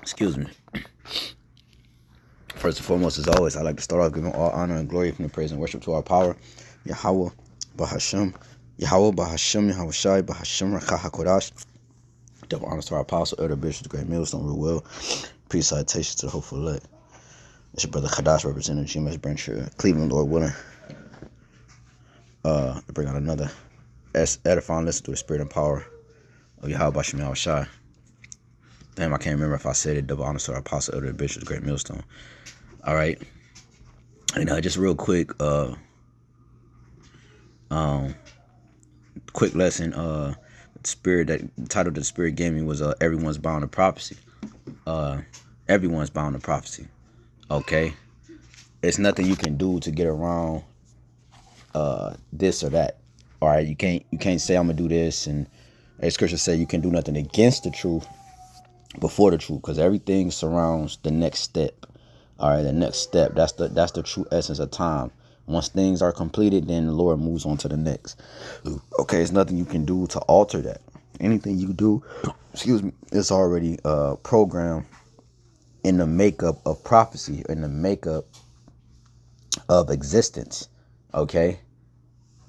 Excuse me. First and foremost, as always, I'd like to start off giving all honor and glory from the praise and worship to our power, Yahweh, Bahashem, Yahweh, Bahashem, Yahweh Shai, Bahashem, Rakah HaKodash. Double honors to our apostle, Elder Bishop, the Great Millstone, Real Will. Peace, salutations to the hopeful elect. It's your brother Kadash, representing GMS Branch, Cleveland, Lord willing. To bring out another edifying lesson through the spirit and power of Yahweh Bahashem, Yahweh Shai. Damn, I can't remember if I said it. Double honors to our apostle, Elder Bishop, the Great Millstone. All right. And just real quick, quick lesson. The title the Spirit gave me was Everyone's Bound to Prophecy. Everyone's bound to prophecy. Okay. It's nothing you can do to get around this or that. All right. You can't say I'm gonna do this, and as scripture say, you can do nothing against the truth before the truth, because everything surrounds the next step. All right, the next step. That's the true essence of time. Once things are completed, then the Lord moves on to the next. Okay, there's nothing you can do to alter that. Anything you do, it's already programmed in the makeup of prophecy, in the makeup of existence. Okay,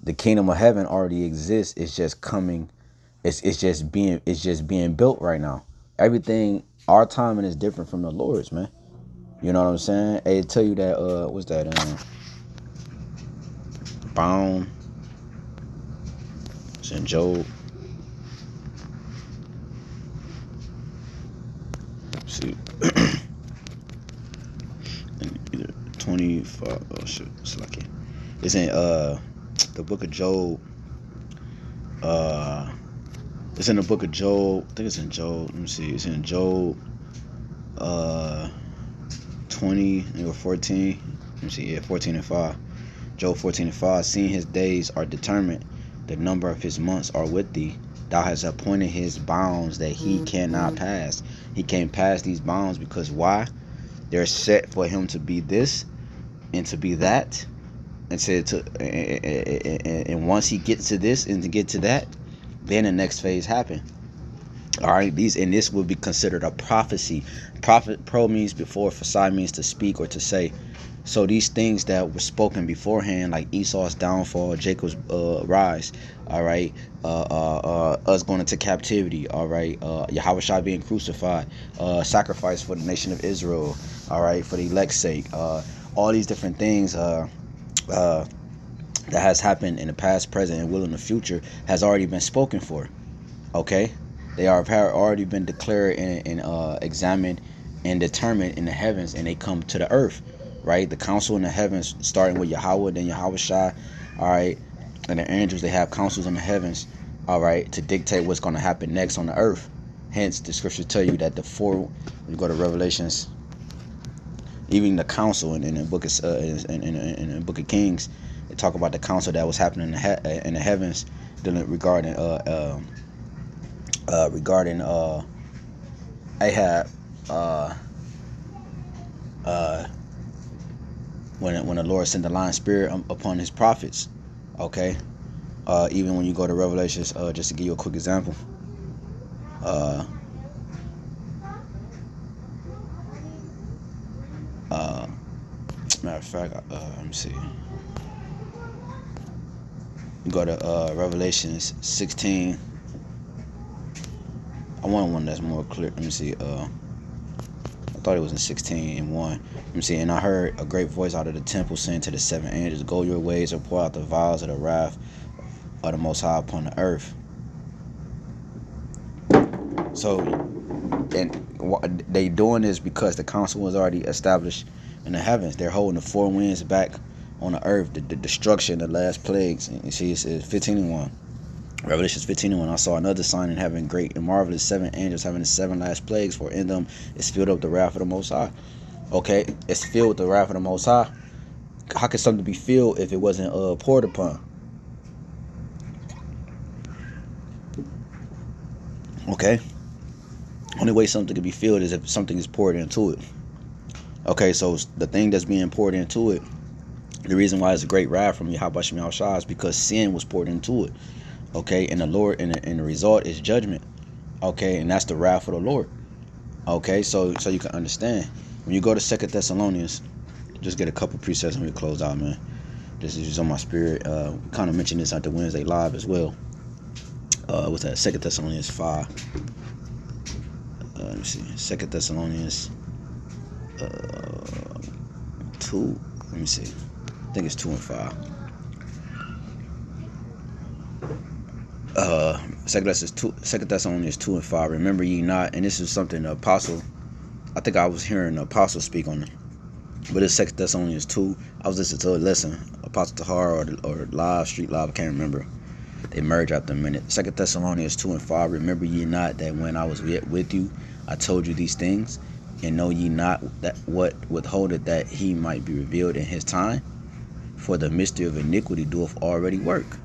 the kingdom of heaven already exists. It's just coming. It's just being built right now. Everything, our timing is different from the Lord's, man. You know what I'm saying? They tell you that, what's that? Bound. It's in Job. Let's see. Either 25. Oh, shit. It's like it. It's in the book of Job. It's in the book of Job. I think it's in Job. Let me see. It's in Job. 20 or 14. Let me see. Yeah, 14 and 5. Job 14 and 5. Seeing his days are determined, the number of his months are with thee. Thou hast appointed his bounds that he cannot pass. He can't pass these bounds because why? They're set for him to be this and to be that, and once he gets to this and to get to that, then the next phase happen. All right, this would be considered a prophecy. Pro means before, phasai means to speak or to say. So these things that were spoken beforehand, like Esau's downfall, Jacob's rise, all right, us going into captivity, all right, Yahweh Shai being crucified, sacrifice for the nation of Israel, all right, for the elect's sake, all these different things that has happened in the past, present, and will in the future has already been spoken for. Okay. They are already been declared and examined and determined in the heavens, and they come to the earth, right? The council in the heavens, starting with Yahweh, then Yahweh Shai, all right, and the angels, they have councils in the heavens, all right, to dictate what's going to happen next on the earth. Hence, the scriptures tell you that when you go to Revelations, even the council in the book of in the book of Kings, they talk about the council that was happening in the heavens, regarding Ahab, when the Lord sent the lion spirit upon his prophets. Okay, even when you go to Revelations, just to give you a quick example, matter of fact, let me see. You go to Revelations 16. I want one that's more clear. Let me see. I thought it was in 16 and 1. Let me see. And I heard a great voice out of the temple saying to the seven angels, go your ways, or pour out the vials of the wrath of the Most High upon the earth. So, and they doing this because the council was already established in the heavens. They're holding the four winds back on the earth, the destruction, the last plagues. And you see, it says 15 and 1. Revelations 15 and 1. I saw another sign in heaven, great and marvelous, 7 angels having the 7 last plagues, for in them is filled up the wrath of the Most High. Okay, it's filled with the wrath of the Most High. How could something be filled if it wasn't poured upon? Okay, only way something can be filled is if something is poured into it. Okay, so the thing that's being poured into it, the reason why it's a great wrath from Yahweh Shai is because sin was poured into it. Okay, and the Lord, and the result is judgment. Okay, and that's the wrath of the Lord. Okay, so you can understand. When you go to Second Thessalonians, just get a couple precepts and we close out, man. This is just on my spirit. Kind of mentioned this at the Wednesday live as well. What's that? Second Thessalonians 5. Let me see. Second Thessalonians 2. Let me see. I think it's 2 and 5. Second Thessalonians 2 and 5. Remember ye not, and this is something the apostle. I think I was hearing the apostle speak on it. But it's Second Thessalonians 2. I was listening to a lesson, Apostle Tahar or Live, Street Live, I can't remember. They merge after a minute. Second Thessalonians 2 and 5. Remember ye not that when I was yet with you, I told you these things, and know ye not that what withholdeth that he might be revealed in his time? For the mystery of iniquity doeth already work.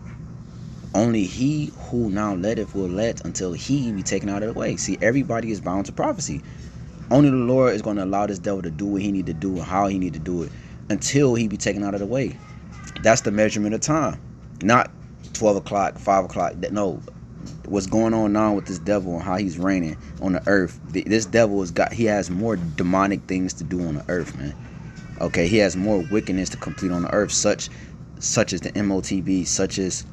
Only he who now letteth will let until he be taken out of the way. See, everybody is bound to prophecy. Only the Lord is going to allow this devil to do what he need to do and how he need to do it until he be taken out of the way. That's the measurement of time. Not 12 o'clock, 5 o'clock. No, what's going on now with this devil and how he's reigning on the earth. This devil he has more demonic things to do on the earth, man. Okay, he has more wickedness to complete on the earth, such as the MOTB, such as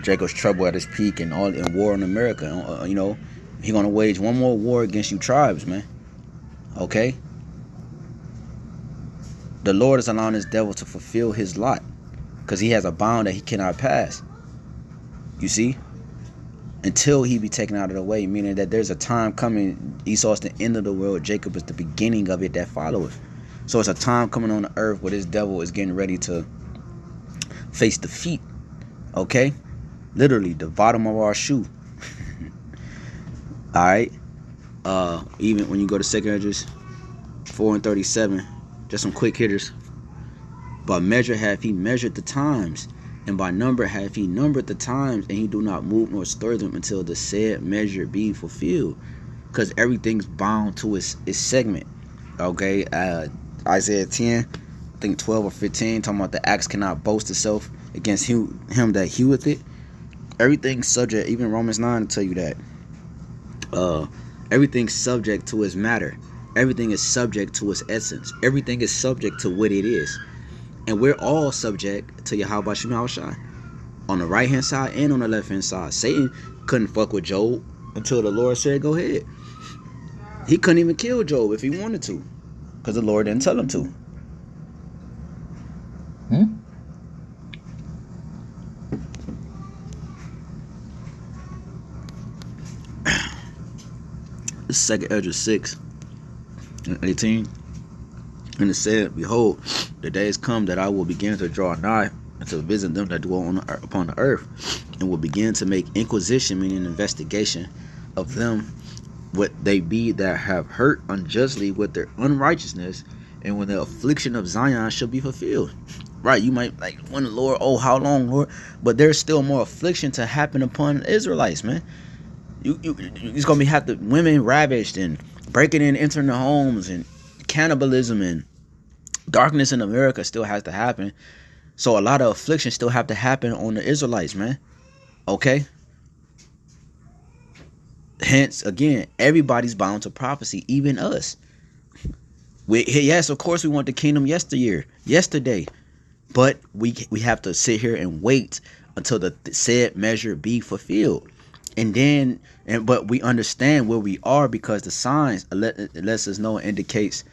Jacob's trouble at his peak and all in war on America. You know, he's gonna wage one more war against you tribes, man. Okay, the Lord is allowing this devil to fulfill his lot because he has a bound that he cannot pass. You see, until he be taken out of the way, meaning that there's a time coming. Esau is the end of the world. Jacob is the beginning of it that followeth. So it's a time coming on the earth where this devil is getting ready to face defeat. Okay, literally the bottom of our shoe. All right. Even when you go to 2 Esdras 4 and 37, just some quick hitters. By measure hath he measured the times, and by number hath he numbered the times, and he do not move nor stir them until the said measure be fulfilled. Because everything's bound to its segment. Okay. Isaiah 10, I think 12 or 15, talking about the axe cannot boast itself against him that heweth it. Everything's subject. Even Romans 9 will tell you that. Everything's subject to its matter. Everything is subject to its essence. Everything is subject to what it is. And we're all subject to Yahweh Shema Shai. On the right hand side and on the left hand side. Satan couldn't fuck with Job until the Lord said go ahead. He couldn't even kill Job if he wanted to, because the Lord didn't tell him to. This is 2 Esdras 6 and 18. And it said, behold, the days come that I will begin to draw nigh and to visit them that dwell upon the earth, and will begin to make inquisition, meaning investigation, of them what they be that have hurt unjustly with their unrighteousness, and when the affliction of Zion shall be fulfilled. Right, you might like, when the Lord, oh, how long, Lord? But there's still more affliction to happen upon the Israelites, man. It's gonna be have the women ravished and breaking in, entering the homes, and cannibalism and darkness in America still has to happen. So a lot of affliction still have to happen on the Israelites, man. Okay. Hence, again, everybody's bound to prophecy, even us. Yes, of course, we want the kingdom yesterday, but we have to sit here and wait until the said measure be fulfilled. But we understand where we are because the signs it lets us know, indicates,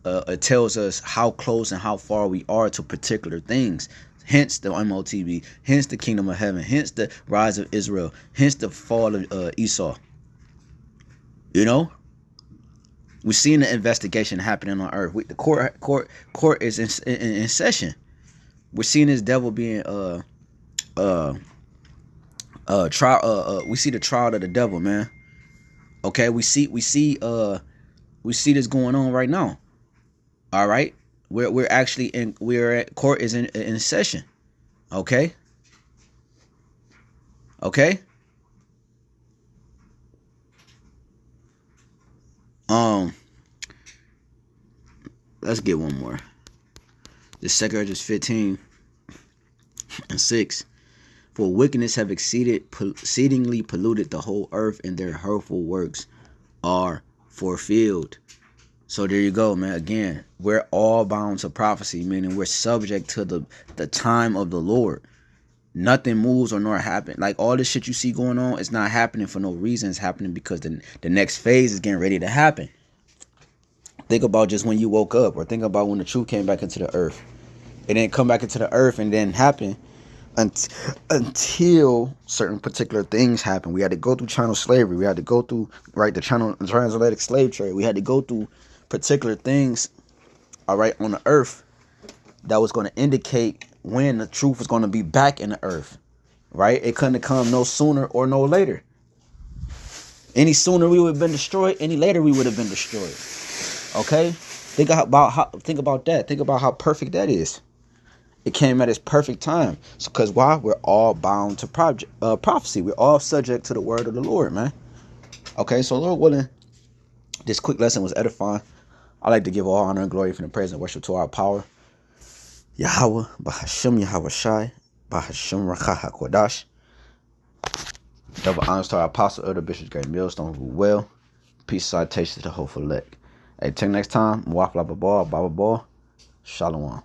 it tells us how close and how far we are to particular things. Hence the MOTB, hence the kingdom of heaven, hence the rise of Israel, hence the fall of Esau. You know, we're seeing the investigation happening on earth. The court is in session. We're seeing this devil being trial. We see the trial of the devil, man. Okay, we see this going on right now. All right, we're actually at court is in session. Okay. Let's get one more. This 2 Esdras 15 and 6. For wickedness have exceedingly polluted the whole earth in their hurtful works. are fulfilled. So there you go, man. Again, we're all bound to prophecy, meaning we're subject to the time of the Lord. Nothing moves or nor happen. Like all this shit you see going on, it's not happening for no reason. It's happening because the next phase is getting ready to happen. Think about just when you woke up, or think about when the truth came back into the earth. It didn't come back into the earth and then happen until certain particular things happen. We had to go through chattel slavery. We had to go through, right, the transatlantic slave trade. We had to go through particular things, all right, on the earth that was going to indicate when the truth was going to be back in the earth, right? It couldn't have come no sooner or no later. Any sooner we would have been destroyed, any later we would have been destroyed. Okay? Think about that. Think about how perfect that is. It came at its perfect time. So, because why? We're all bound to prophecy. We're all subject to the word of the Lord, man. Okay, so Lord willing, this quick lesson was edifying. I like to give all honor and glory from the praise and worship to our power. Yahweh, Bahashim Yahweh Shai, Bahashim Rakah HaKodash. Double honors to our apostle, Elder Bishop Gary Millstone, who well. Peace, citation to the hopeful elect. Hey, till next time, Mwaf Baba Ball, Shalom.